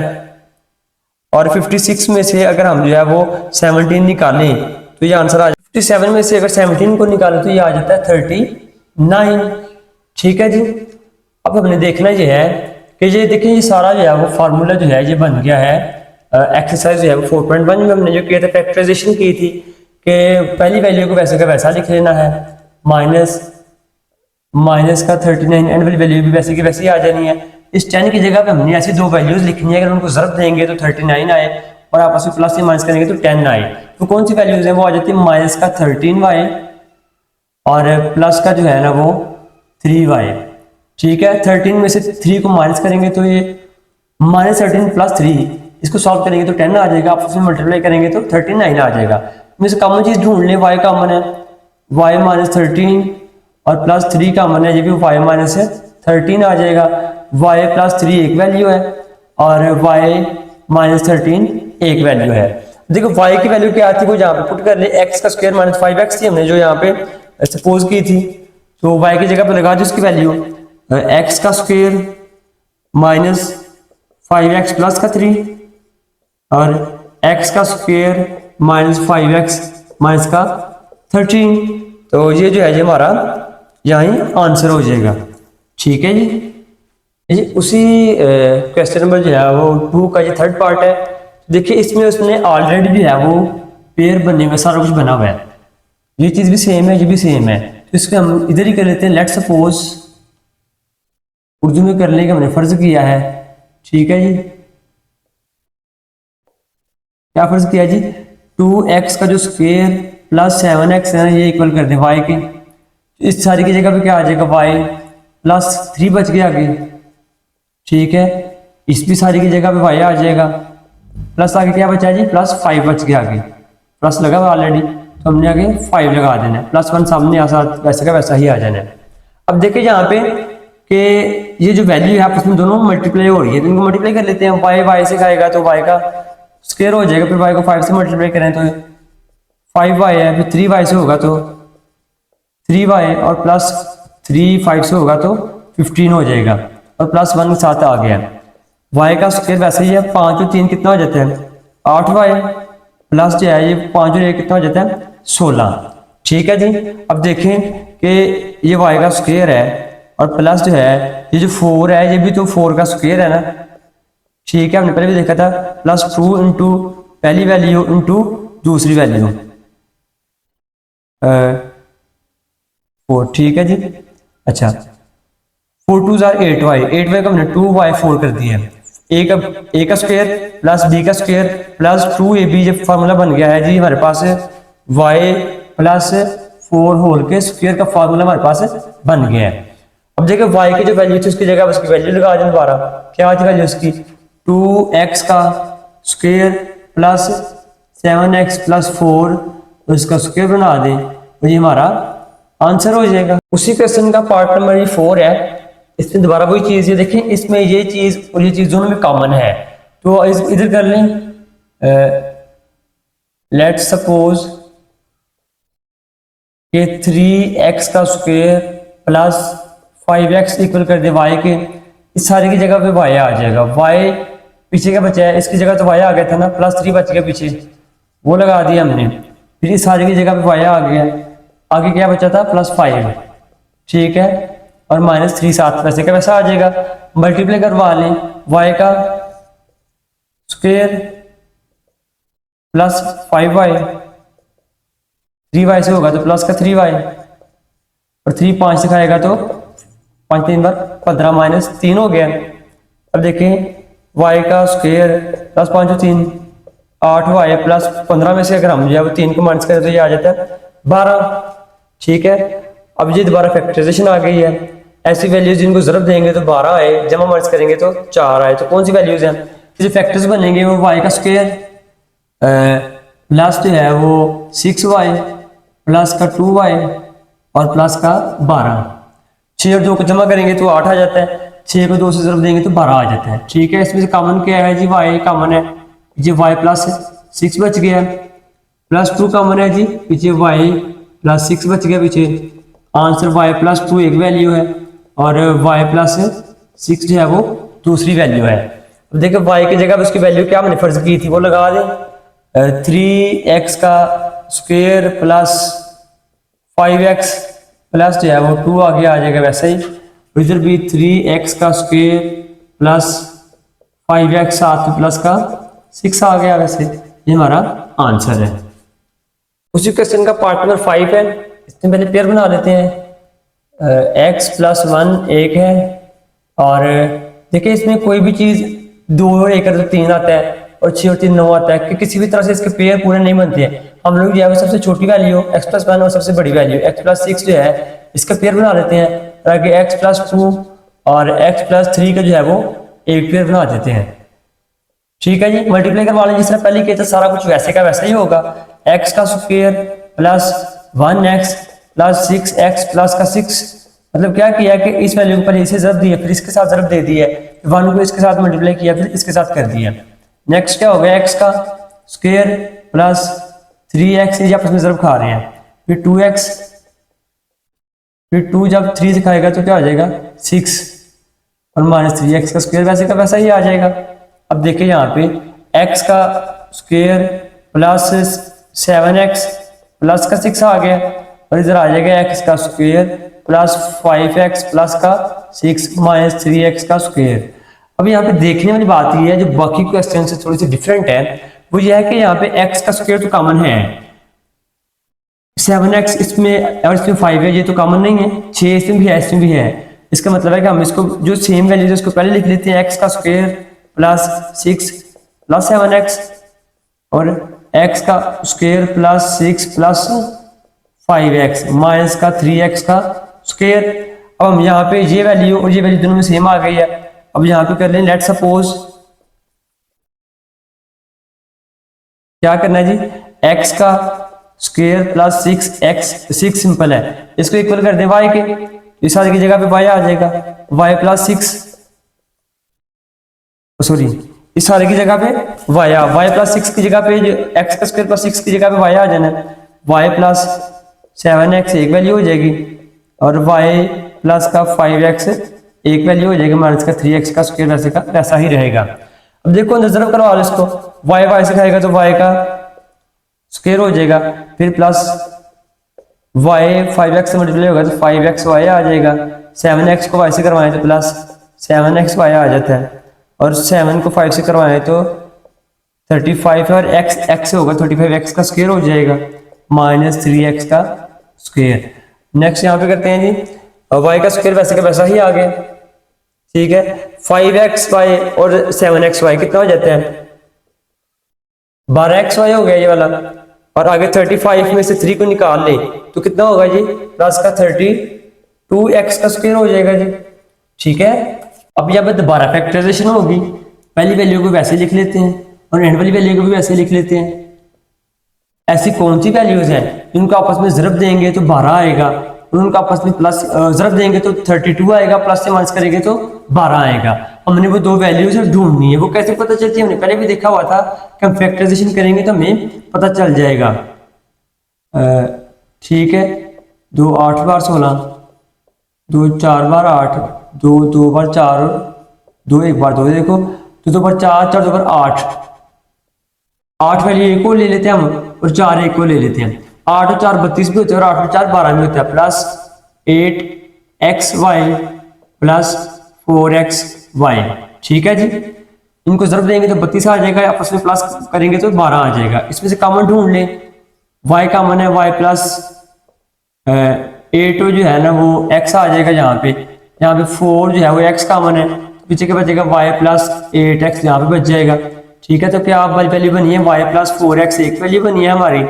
और 56 में से अगर हम जो है वो 17 निकालें तो ये आंसर आ जाए, 57 में से अगर 17 को निकालें तो ये आ जाता है 39। ठीक है जी, अब हमने देखना ये है कि ये देखिए ये सारा जो है वो फार्मूला जो है ये बन गया है। एक्सरसाइज जो है वो 4.1 में हमने जो किया था फैक्टराइजेशन की थी कि पहली वैल्यू को वैसे का वैसा लिख लेना है, माइनस का 39 एंड वाली वैल्यू भी वैसे की वैसी आ जानी है। इस 10 की जगह पे हमने ऐसी 2 वैल्यूज लिखनी है, अगर उनको ज़रब देंगे तो 39 आए और आपस में प्लस या माइनस करेंगे तो 10 आए। तो कौन सी वैल्यूज हैं, वो आ जाती है माइनस का 13y और प्लस का जो है ना वो 3y। ठीक है, 13 में से 3 को माइनस करेंगे तो ये -13 + 3, इसको सॉल्व करेंगे तो 10 आ जाएगा, आपस में मल्टीप्लाई करेंगे तो 39 आ जाएगा। इनमें से कॉमन चीज ढूंढ लें, y कॉमन है, y -13 और +3 कॉमन है, ये भी y -13 आ जाएगा। y +3 एक वैल्यू है और y -13 एक वैल्यू है। देखो y की वैल्यू क्या आती है वो यहाँ पे पुट कर ले, x का स्क्वायर -5x थी हमने जो यहाँ पे सपोज की थी, तो y की जगह पे लगा दो इसकी वैल्यू, x का स्क्वायर -5x प्लस का 3 और x का स्क्वायर -5x माइनस का 13, तो ये जो है ये हमारा यहाँ आंसर हो जाएगा। ठीक है जी, उसी क्वेश्चन नंबर जो है वो 2 का ये थर्ड पार्ट है। देखिए इसमें उसने ऑलरेडी भी है वो पेयर बनने में सारा कुछ बना हुआ है, ये चीज भी सेम है, ये भी सेम है, तो इसको हम इधर ही कर लेते हैं। लेट सपोज उर्दू में कर लेंगे, हमने फर्ज किया है। ठीक है जी, क्या फर्ज किया जी, 2x का जो स्क्वायर प्लस 7x है ये इक्वल कर दें y के, इस सारी की जगह पे क्या आ जाएगा y +3 बच गया आगे। ठीक है, इस भी सारी की जगह पे y आ जाएगा, प्लस आगे क्या बचा जी +5 बच गया, आगे प्लस लगा हुआ ऑलरेडी तो हमने आगे 5 लगा देना है, +1 सामने आ साथ वैसे का वैसा ही आ जाना है। अब देखिए यहाँ पे कि ये जो वैल्यू है आपस में दोनों मल्टीप्लाई हो रही है, तो इनको मल्टीप्लाई कर लेते हैं। वाई वाई से खाएगा तो वाई का स्क्वायर हो जाएगा, फिर वाई को 5 से मल्टीप्लाई करें तो 5y है, फिर 3y से होगा तो 3y और प्लस 3 5 से होगा तो 15 हो जाएगा, और प्लस 1 के साथ आ गया। y का स्क्वायर वैसे ही है, 5 और 3 कितना हो जाता है 8y, प्लस जो है ये 5 और 1 कितना हो जाता है 16। ठीक है जी। अब देखें कि ये y का स्क्वायर है और प्लस जो है ये जो 4 है ये भी तो 4 का स्क्वायर है ना। ठीक है, हमने पहले भी देखा था, प्लस 2 इंटू पहली वैल्यू इंटू दूसरी वैल्यू 4। ठीक है जी। अच्छा, 4 2 8y, 8y का हमने 2y4 कर दिया। ए का स्क्वायर प्लस बी का स्क्वायर प्लस 2ab जब फार्मूला बन गया है जी हमारे पास, y प्लस 4 होल के स्क्वायर का फार्मूला हमारे पास बन गया है। अब देखिए y की जो वैल्यू थी उसकी जगह उसकी वैल्यू लगा दें दोबारा। क्या आज वैल्यू उसकी 2x का स्क्वायर प्लस 7x प्लस 4 उसका स्क्वायर बना दें तो ये हमारा आंसर हो जाएगा। उसी क्वेश्चन का पार्ट नंबर 4 है, इसमें दोबारा वही चीज है। देखें इसमें ये चीज और ये चीज दोनों में कॉमन है, तो इधर कर लें। लेट्स सपोज कि 3x का स्क्वायर प्लस 5x इक्वल कर दे y के, इस सारे की जगह पे y आ जाएगा। y पीछे क्या बचा है, इसकी जगह तो y आ गया था ना, प्लस 3 बच गया पीछे, वो लगा दिया हमने। फिर इस सारे की जगह पे y आ गया, आगे क्या बचा था प्लस 5। ठीक है, और माइनस 3 साथ वैसे का वैसा आ जाएगा। मल्टीप्लाई करवा लें, y का स्क्वायर प्लस 5y, 3y से होगा तो प्लस का 3y, और 3 5 से खाएगा तो 5 3 बार 15 माइनस 3 हो गया। अब देखें y का स्क्वायर प्लस 5 और 3 8y प्लस 15 में से अगर हम जो है 3 को माइनस करें तो ये आ जाता है 12। ठीक है, अब ये दोबारा फैक्टराइजेशन आ गई है। ऐसी वैल्यूज जिनको ज़रब देंगे तो 12 आए, जमा माइनस करेंगे तो 4 आए, तो कौन सी वैल्यूज हैं जो फैक्टर्स बनेंगे वो y का स्क्वायर प्लस जो है वो 6y प्लस का 2y और प्लस का 12। 6 और 2 को जमा करेंगे तो 8 आ जाता है, 6 को 2 से ज़रब देंगे तो 12 आ जाता है। ठीक है, इसमें से कॉमन क्या है जी, y कॉमन है, ये y प्लस 6 बच गया, प्लस 2 कॉमन है जी, पीछे y प्लस 6 बच गया पीछे। आंसर y प्लस 2 एक वैल्यू है और y प्लस 6 जो है वो दूसरी वैल्यू है। अब देखिए y की जगह उसकी वैल्यू क्या हमने फर्ज की थी वो लगा दें। 3x का स्क्वायर प्लस 5x प्लस जो है वो 2 आगे आ जाएगा वैसे ही, इधर भी 3x का स्क्वायर प्लस 5x साथ में प्लस का 6 आ गया, वैसे ये हमारा आंसर है। उसी क्वेश्चन का पार्ट नंबर 5 है, इसमें पहले पेयर बना लेते हैं। x प्लस 1 एक है, और देखिए इसमें कोई भी चीज 2 और 1 तो 3 आता है और 6 और 3 9 आता है, कि किसी भी तरह से इसके पेयर पूरे नहीं बनते हैं। हम लोग जो है सबसे छोटी वैल्यू x प्लस 1 और सबसे बड़ी वैल्यू x प्लस 6 जो है इसका पेयर बना लेते हैं, ताकि x प्लस 2 और x प्लस 3 का जो है वो एक पेयर बना देते हैं। ठीक है जी, मल्टीप्लाई करवा लें जिस तरह पहले किया था, सारा कुछ वैसे का वैसा ही होगा। x का square plus 1x plus 6x plus का 6, मतलब क्या किया कि इस वैल्यू पर इसे ज़रब दिया, फिर इसके साथ ज़रब दे दिया, 1 को इसके साथ मल्टीप्लाई किया, फिर इसके साथ कर दिया। नेक्स्ट क्या हो गया, x का स्क्वायर प्लस 3x, ये आपस में ज़रब खा रहे हैं, फिर 2x, फिर 2 जब 3 से खाएगा तो क्या हो जाएगा 6 और माइनस 3x का स्क्वायर वैसे का वैसा ही आ जाएगा। अब देखिए यहाँ पे x का स्क्वायर प्लस 7x प्लस का 6 आ गया, और इधर आ जाएगा x का स्क्वायर प्लस 5x प्लस का 6 माइनस 3x का स्क्वायर। अब यहाँ पे देखने वाली बात ये है, जो बाकी क्वेश्चन से थोड़ी सी डिफरेंट है, वो ये है कि यहाँ पे x का स्क्वायर तो कॉमन है, 7x इसमें और इसमें 5 है, ये तो कॉमन नहीं है, 6 इसमें भी है इसमें भी है। इसका मतलब है कि हम इसको जो सेम वैल्यू है उसको पहले लिख लेते हैं, x का स्क्वायर प्लस 6 प्लस 7x, और x का square plus 6 plus 5x minus का 3x का स्क्वायर। अब हम यहाँ पे ये वैल्यू और ये वैल्यू दोनों में सेम आ गई है। अब यहाँ पे कर लें, लेट सपोज क्या करना है जी, x का स्क्वायर प्लस 6x, 6 सिंपल है, इसको इक्वल कर दें y के, इस सारे की जगह पे y आ जाएगा, y प्लस 6, सॉरी इस सारे की जगह पे y प्लस 6 की जगह पे x का स्क्वायर प्लस 6 की जगह पे y आ जाना है, y प्लस 7x एक वैल्यू हो जाएगी और y प्लस का 5x एक वैल्यू हो जाएगी, माइनस का 3x का स्क्वायर वैसे का वैसा ही रहेगा। अब देखो रिजर्व करवा लो इसको, y से खाएगा तो y का स्क्वायर हो जाएगा, फिर प्लस y 5x से मल्टीप्लाई होगा तो 5xy आ जाएगा, 7x को y से करवाएं तो प्लस 7xy आ जाता है और 7 को 5 से करवाएं तो 35 और x होगा 35x का स्क्वायर हो जाएगा माइनस 3x का स्क्वायर। नेक्स्ट यहाँ पे करते हैं जी, y का स्क्वायर वैसे का वैसा ही आ गया, ठीक है। 5xy और 7xy कितना हो जाता है, 12xy हो गया ये वाला, और आगे 35 में से 3 को निकाल ले तो कितना होगा जी, प्लस का 32x का स्क्वायर हो जाएगा जी, ठीक है। अब यहाँ पे दोबारा फैक्टराइजेशन होगी, पहली वैल्यू को वैसे लिख लेते हैं और एंड वाली वैल्यू को भी वैसे लिख लेते हैं। ऐसी कौन सी वैल्यूज हैं जिनको आपस में ज़रब देंगे तो 12 आएगा, उनका आपस में प्लस ज़रब देंगे तो 32 आएगा, प्लस से माइनस करेंगे तो 12 आएगा। हमने वो दो वैल्यूज ढूंढनी है, वो कैसे पता चलती है हमने पहले भी देखा हुआ था कि हम फैक्टराइजेशन करेंगे तो हमें पता चल जाएगा, ठीक है। 2 8 बार 16, 2 4 बार 8, 2 2 बार 4, 2 1 बार 2, देखो तो 2 बार 4, 4 2 बार 8, 8 वैल्यू एक को ले लेते हैं हम और 4 एक को ले लेते हैं, 8 और 4 32 भी होते हैं और 8 और 4 12 भी होता है, प्लस 8xy प्लस 4xy, ठीक है जी। इनको ज़रब देंगे तो 32 आ जाएगा, आपस में प्लस करेंगे तो 12 आ जाएगा। इसमें से कॉमन ढूंढ लें, y कॉमन है, y प्लस 8 जो है ना वो x आ जाएगा, यहाँ पे 4 जो है वो x कॉमन है, पीछे के बचेगा y प्लस 8x यहाँ पे बच जाएगा, ठीक है। तो क्या आप वैल्यू बनी है y प्लस 4x एक वैल्यू बनी है हमारी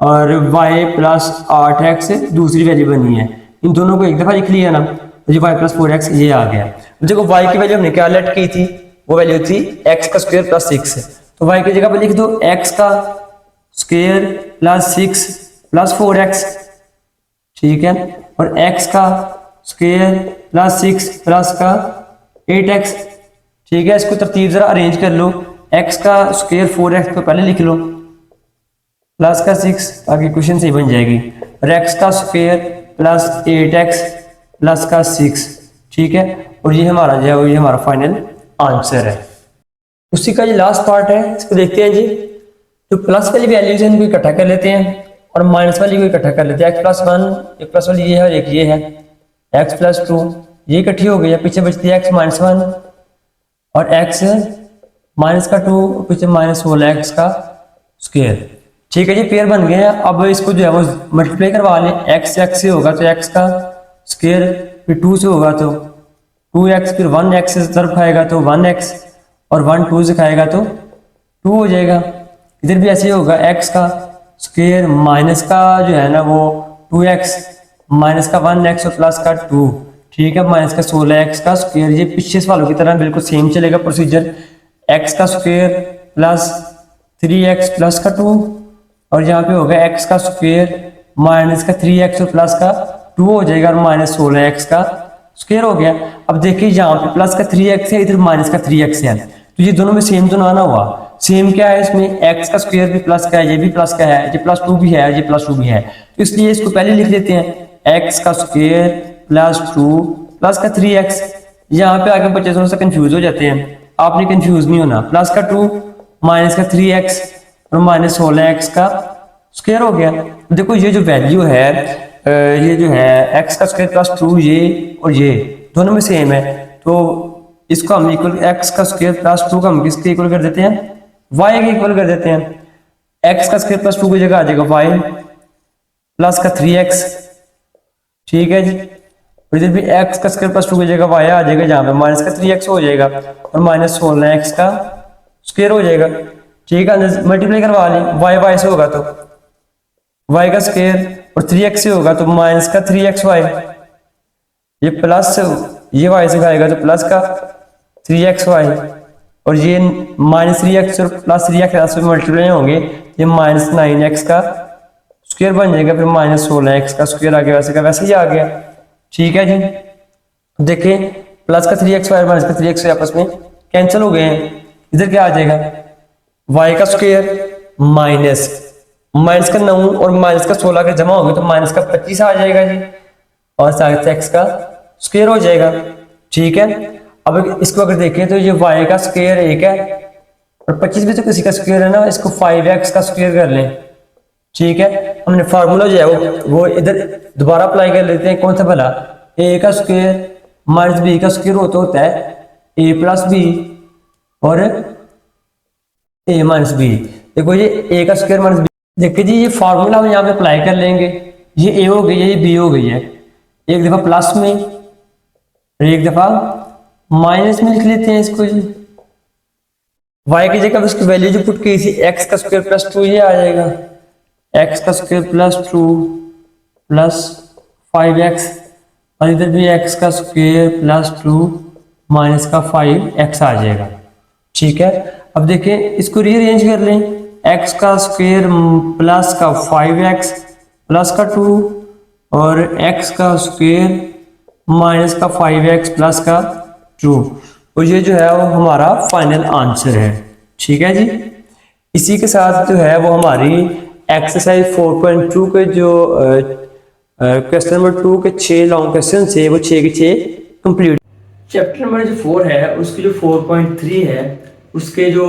और y प्लस 8x दूसरी वैल्यू बनी है, इन दोनों को एक दफा लिख लिया ना तो y प्लस 4x ये आ गया। देखो y की वैल्यू हमने क्या लेट की थी, वो वैल्यू थी x का स्क्वायर प्लस 6, तो y की जगह पे लिख दो x का स्क्वायर प्लस 6 प्लस 4x, ठीक है, और x का स्क्वायर प्लस 6 प्लस का 8x, ठीक है। इसको तरतीब जरा अरेंज कर लो, x का स्क्वायर 4x को पहले लिख लो प्लस का 6, आगे क्वेश्चन सही बन जाएगी, और x का स्क्वायर प्लस 8x प्लस का 6, ठीक है। और ये हमारा जो है ये हमारा फाइनल आंसर है। उसी का ये लास्ट पार्ट है, इसको देखते हैं जी। तो प्लस वाली वैल्यूज इनको इकट्ठा कर लेते हैं और माइनस वाली को इकट्ठा कर लेते हैं, x प्लस 1 एक प्लस वाली ये है और एक ये है x प्लस 2, ये इकट्ठी हो गई है, पीछे बचती है x माइनस 1 और x माइनस का 2, पीछे माइनस 16x का स्क्वायर, ठीक है जी, पेयर बन गए हैं। अब इसको जो है वो मल्टीप्लाई करवा लें, x से होगा तो x का स्क्वायर, फिर 2 से होगा तो 2x, फिर 1x से ज़रब खाएगा तो 1x और 1 2 से खाएगा तो 2 हो जाएगा। इधर भी ऐसे ही होगा, x का स्क्वायर माइनस का जो है ना वो 2x माइनस का 1x और प्लस का 2, ठीक है, माइनस का 16x का स्क्वायर। ये पिछले सवालों की तरह बिल्कुल सेम चलेगा प्रोसीजर, x का स्क्वायर प्लस 3x प्लस का 2 और यहाँ पे होगा x का स्क्वायर माइनस का 3x और प्लस का 2 हो जाएगा और माइनस 16x का स्क्वायर हो गया। अब देखिए यहाँ पे प्लस का 3x है, इधर माइनस का 3x है, तो ये दोनों में सेम तो ना हुआ, सेम क्या है इसमें, x का स्क्वायर भी प्लस का है, ये भी प्लस का है, ये प्लस 2 भी है, ये प्लस 2 भी है, तो इसलिए इसको पहले लिख लेते हैं x का स्क्वायर प्लस 2 प्लस का 3x। यहाँ पे आगे बच्चे थोड़ा सा कंफ्यूज हो जाते हैं, आपने कंफ्यूज नहीं होना, प्लस का 2 माइनस का 3x और माइनस 16x का स्क्वायर हो गया। देखो ये जो वैल्यू है ये जो है x का स्क्वायर प्लस 2 ये और ये दोनों में सेम है, तो इसको हम इक्वल x का स्क्वायर प्लस 2 का हम किसके इक्वल कर देते हैं, y के इक्वल कर देते हैं। x का स्क्वायर प्लस 2 की जगह आ जाएगा y प्लस का 3x, ठीक है जी, और इधर भी x का स्क्वायर प्लस 2 की जगह y आ जाएगा, जहाँ पे माइनस का 3x हो जाएगा और माइनस 16x का स्क्वायर हो जाएगा, ठीक है। मल्टीप्लाई करवा लें, y से होगा तो y का स्क्वायर और 3x से होगा तो माइनस का 3xy, ये प्लस ये y से खाएगा तो प्लस का 3xy और ये माइनस 3x और प्लस 3x में मल्टीप्लाई होंगे, ये माइनस 9x का स्क्वायर बन जाएगा, फिर माइनस 16x का स्क्वायर आ गया, वैसे का वैसे ही आ गया, ठीक है जी। देखें प्लस का 3x वाई माइनस का 3x आपस में कैंसिल हो गए हैं, इधर क्या आ जाएगा y का स्क्वायर माइनस माइनस का 9 और माइनस का 16 के जमा हो गए तो माइनस का 25 आ जाएगा जी, और साथ x का स्क्वायर हो जाएगा। ठीक है, अब इसको अगर देखें तो ये y का स्क्वायर एक है और 25 भी तो किसी का स्क्वायर है ना, इसको 5x का स्क्वायर कर लें। ठीक है, हमने फार्मूला जो है वो इधर दोबारा अप्लाई कर लेते हैं। कौन सा भला, a का स्क्वायर माइनस बी का स्क्वायर होता है a प्लस बी और a माइनस बी। देखो ये a का स्क्वायर माइनस बी, देखिए जी ये फार्मूला हम यहाँ पे अप्लाई कर लेंगे। ये a हो गई है, ये b हो गई है, एक दफा प्लस में और एक दफा माइनस में लिख लेते हैं इसको जी। y की जगह उसकी वैल्यू जो पुट की थी x का स्क्वायर प्लस 2 ये आ जाएगा, x का स्क्वायर प्लस 2 प्लस 5x और इधर भी x का स्क्वायर प्लस 2 माइनस का 5x आ जाएगा। ठीक है, अब देखें इसको रीअरेंज कर लें, x का स्क्वायर प्लस का 5x प्लस का 2 और x का स्क्वायर माइनस का 5x प्लस का 2, और ये जो है वो हमारा फाइनल आंसर है। ठीक है जी, इसी के साथ जो है वो हमारी एक्सरसाइज 4.2 के जो क्वेश्चन नंबर 2 के 6 लॉन्ग क्वेश्चन थे वो 6 के 6 कंप्लीट। चैप्टर नंबर जो 4 है उसकी जो 4.3 है उसके जो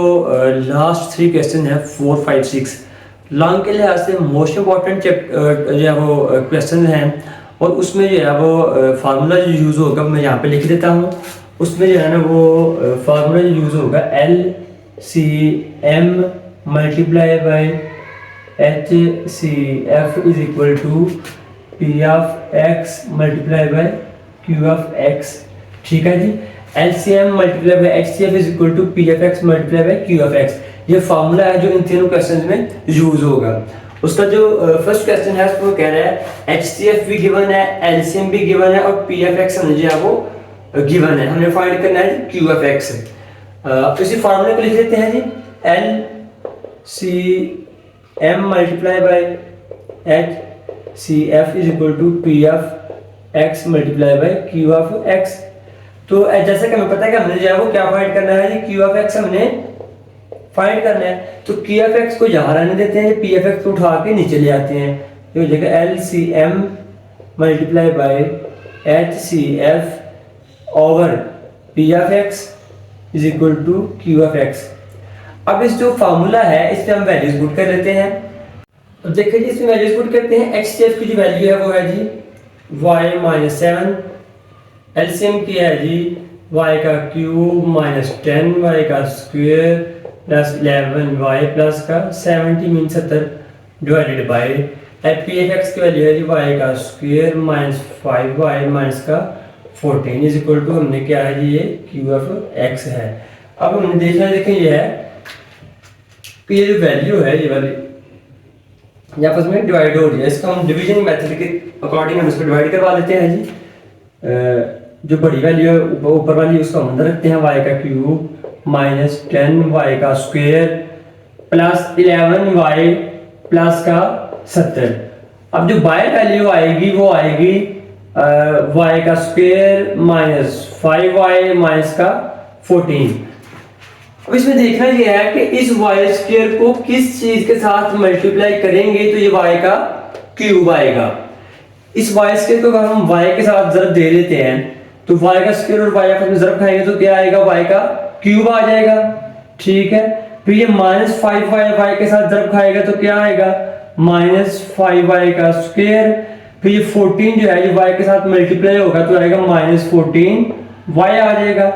लास्ट 3 क्वेश्चन है 4, 5, 6 लॉन्ग के लिहाज से मोस्ट इम्पॉर्टेंट जो है वो क्वेश्चन हैं, और उसमें जो है वो फार्मूला जो यूज़ होगा मैं यहाँ पे लिख देता हूँ। उसमें जो है ना वो फार्मूला जो यूज़ होगा LCM multiply by HCF is equal to P of X multiply by Q of X। ठीक है जी, LCM multiply by HCF is equal to P of X multiply by Q of X, ये formula है जो इन तीनों question में use होगा। उसका जो फर्स्ट क्वेश्चन है उसमें कह रहा है HCF भी गिवन है, LCM भी गिवन है और P ऑफ X जो है वो गिवन है, हमने फाइंड करना है Q ऑफ X। इसी फार्मूले को लिख लेते हैं जी, LCM multiply by HCF is equal to P of X multiply by Q of X। तो जैसे कि हमें पता है कि हमने जो है वो क्या फाइंड करना है जी, Q ऑफ X हमने फाइंड करना है, तो Q ऑफ X को यहाँ रहने देते हैं, P ऑफ X को उठा के नीचे ले आते हैं, तो हो जाएगा LCM multiply by HCF over P of X is equal to Q of X। अब इस जो फार्मूला है इसमें हम वैल्यूज पुट कर लेते हैं। तो देखिए जी इसमें वैल्यूज पुट करते हैं, HCF की जो वैल्यू है वो है जी y माइनस 7, LCM की है जी y का क्यूब माइनस 10 y का स्क्वायर प्लस 11 y प्लस का 70 mean 70 divided by P of X की वैल्यू है जी y का स्क्वायर माइनस 5y माइनस का 14 इज इक्वल टू हमने क्या है जी ये Q ऑफ X है। अब हमने देखना है, देखें ये है कि ये जो वैल्यू है ये वाली यहाँ पर में डिवाइड हो रही है, इसको हम डिवीजन मेथड के अकॉर्डिंग हम इसको डिवाइड करवा लेते हैं जी। जो बड़ी वैल्यू है ऊपर वाली उसको हम अंदर रखते हैं, y का क्यूब माइनस 10y का स्क्वायर प्लस 11y प्लस का 70। अब जो बाय वैल्यू आएगी वो आएगी y का स्क्वायर माइनस 5y माइनस का 14। अब इसमें देखना यह है कि इस y स्क्वायर को किस चीज के साथ मल्टीप्लाई करेंगे तो ये y का क्यूब आएगा। इस y स्क्वायर को अगर हम y के साथ ज़रब दे देते हैं तो y का स्क्वायर और y आपस में ज़रब खाएंगे तो क्या आएगा, y का क्यूब आ जाएगा। ठीक है, फिर ये माइनस 5y y के साथ ज़रब खाएगा तो क्या आएगा, माइनस 5y का स्क्वायर, फिर ये 14 जो है ये y के साथ मल्टीप्लाई होगा तो आएगा माइनस 14y आ जाएगा।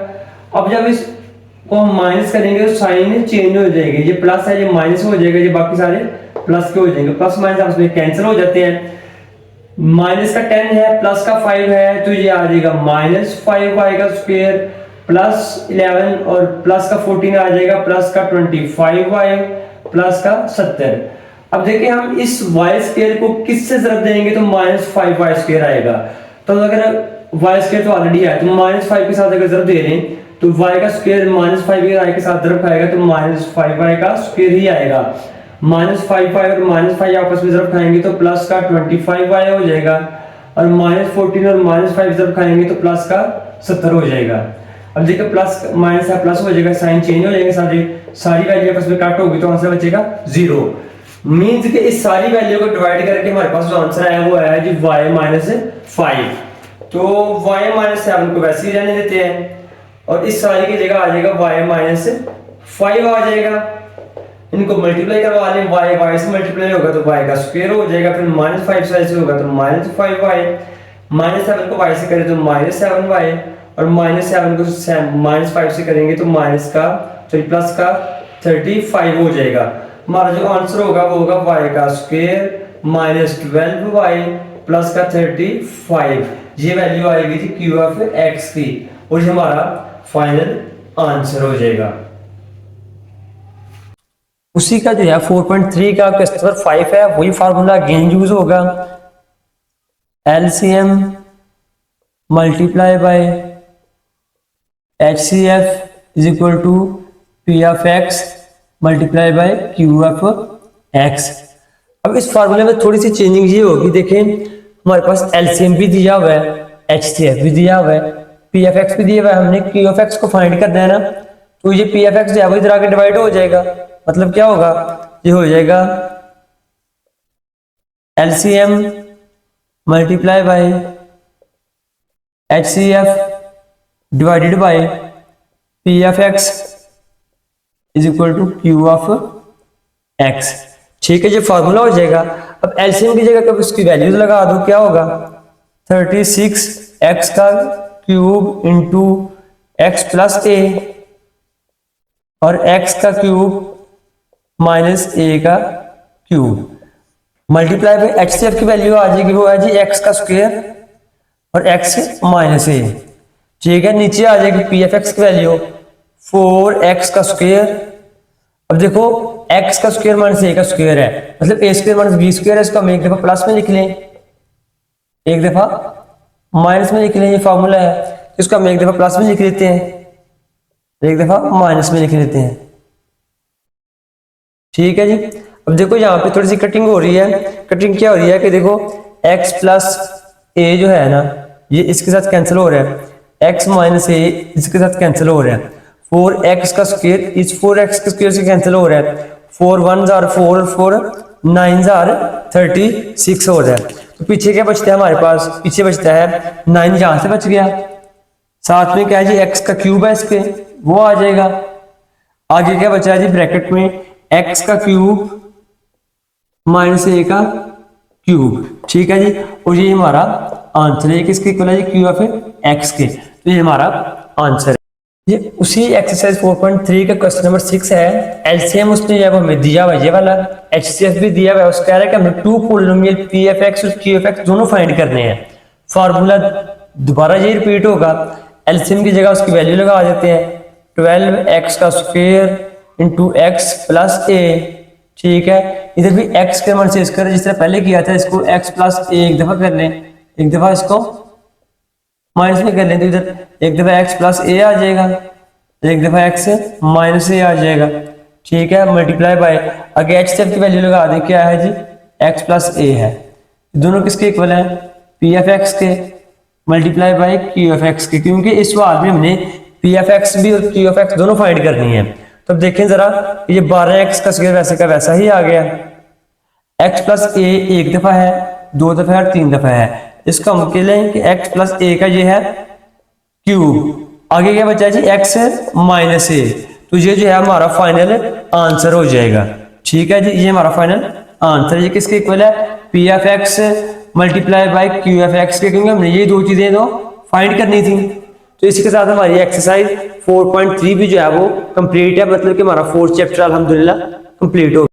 अब जब इस को हम माइनस करेंगे तो साइन चेंज हो जाएंगे, ये प्लस है ये माइनस हो जाएगा, ये बाकी सारे प्लस के हो जाएंगे, प्लस माइनस आपस में कैंसिल हो जाते हैं। माइनस का 10 है प्लस का 5 है तो ये आ जाएगा माइनस 5y का स्क्वायर प्लस 11 और प्लस का 14 आ जाएगा प्लस का 25y प्लस का 70। अब देखिए हम इस y स्क्वायर को किससे ज़रब देंगे तो माइनस 5y स्क्वायर आएगा। तो अगर y स्क्वायर तो ऑलरेडी है तो माइनस 5 के साथ अगर ज़रब दे रहे हैं तो y का स्क्वायर माइनस 5y के साथ ज़रब खाएगा तो माइनस 5y का स्क्वायर ही आएगा। माइनस 5y और माइनस 5 आपस में ज़रब खाएंगे तो प्लस का 25y हो जाएगा और -14 और -5 जब खाएंगे तो प्लस का 70 हो जाएगा। अब देखिए प्लस माइनस का प्लस हो जाएगा, साइन चेंज हो जाएगा, सारी वैल्यू आपस में कट होगी तो आंसर बचेगा 0। मींस कि इस सारी वैल्यू को डिवाइड करके हमारे पास जो आंसर आया वो आया जी y-5। तो y-7 को वैसे ही रहने देते हैं और इस सारी की जगह आ जाएगा y-5 आ जाएगा। इनको मल्टीप्लाई करवा लें, y से मल्टीप्लाई होगा तो y का स्क्वायर हो जाएगा, फिर -5 से होगा तो -5y, -7 को y से करें तो -7y और -7 को -5 से करेंगे तो प्लस का 35 हो जाएगा। हमारा जो आंसर होगा वो होगा y का स्क्वायर -12y प्लस का 35। ये वैल्यू आएगी थी q ऑफ x की और ये हमारा फाइनल आंसर हो जाएगा। उसी का जो है 4.3 का क्वेश्चन 5 है, वही फार्मूला अगेन यूज होगा, LCM multiply by HCF is equal to P of x multiply by Q of x। अब इस फार्मूले में थोड़ी सी चेंजिंग ये होगी, देखें हमारे पास LCM भी दिया हुआ है, HCF भी दिया हुआ है, P ऑफ x भी दिया हुआ है, हमने Q ऑफ x को फाइंड करना है ना, तो ये P ऑफ x जो है वो इधर आके डिवाइड हो जाएगा। मतलब क्या होगा, ये हो जाएगा LCM multiply by HCF divided by P of x is equal to Q of x। ठीक है, ये फॉर्मूला हो जाएगा। अब LCM की जगह कब उसकी वैल्यूज लगा दो, क्या होगा 36x का cube into x plus a और x का क्यूब माइनस a का क्यूब मल्टीप्लाई बाय HCF की वैल्यू आ जाएगी, वो है जी x का स्क्वायर और x माइनस a। ठीक है, नीचे आ जाएगी P ऑफ x की वैल्यू 4x का स्क्वायर। अब देखो x का स्क्वायर माइनस a का स्क्वायर है, मतलब a square minus b square है, इसको हम एक दफा प्लस में लिख लें, एक दफा माइनस में लिख लें, ये फॉर्मूला है, इसको हम एक दफा प्लस में लिख लेते हैं, एक दफा माइनस में लिख लेते हैं। ठीक है जी। अब देखो यहाँ पे थोड़ी सी कटिंग हो रही है। कटिंग क्या हो रही है कि देखो x प्लस a जो है ना, ये इसके साथ कैंसिल हो रहा है, x माइनस a इसके साथ कैंसिल हो रहा है, 4x का स्क्वायर इस 4x के स्क्वायर से कैंसिल हो रहा है, 4 1 जार 4 4 9 जार 36 हो रहा है। तो पीछे क्या बचता है हमारे पास, पीछे बचता है 9, जहां से बच गया, साथ में क्या है जी x का क्यूब है इसके, वो आ जाएगा। आगे क्या बचा है जी ब्रैकेट में x का क्यूब माइनस a का क्यूब। ठीक है जी, और ये हमारा आंसर है, किसके इक्वल है जी Q ऑफ x के, तो ये हमारा आंसर है। ये उसी एक्सरसाइज 4.3 का क्वेश्चन नंबर 6 है। एलसीएम उसने जो हमें दिया हुआ ये वाला, एचसीएफ भी दिया हुआ है, उसका कह रहा है कि हमें two polynomial P F X और क्यू एफ एक्स दोनों फाइंड करने हैं। फॉर्मूला दोबारा ये रिपीट होगा, एलसीएम की जगह उसकी वैल्यू लगा देते हैं, 12x का स्क्वायर इंटू एक्स प्लस ए। ठीक है, इधर भी x के मान से इसका जिस तरह पहले किया था, इसको x प्लस ए एक दफा कर लें, एक दफा इसको माइनस में कर लें, तो इधर एक दफा x प्लस ए आ जाएगा, एक दफा x माइनस ए आ जाएगा। ठीक है, मल्टीप्लाई बाय आगे एच की वैल्यू लगा दें, क्या है जी x प्लस ए है, दोनों किसके इक्वल है पी एफ एक्स के multiply by Q F x के, क्योंकि इस सवाल में हमने पी एफ एक्स भी और क्यू एफ एक्स दोनों फाइंड करनी है। तो अब देखें जरा, ये 12x का स्क्वायर वैसे का वैसा ही आ गया, x प्लस ए एक दफा है, दो दफा है और तीन दफा है, इसका हम कह लें कि x प्लस ए का ये है क्यूब। आगे क्या बचा जी x माइनस ए, तो ये जो है हमारा फाइनल आंसर हो जाएगा। ठीक है जी, ये हमारा फाइनल आंसर, ये किसके इक्वल है P F x multiply by Q F x के, क्योंकि हमने ये दो चीजें तो फाइंड करनी थी। तो इसी के साथ हमारी एक्सरसाइज 4.3 भी जो है वो कंप्लीट है, मतलब कि हमारा 4th चैप्टर अल्हम्दुलिल्लाह कंप्लीट हो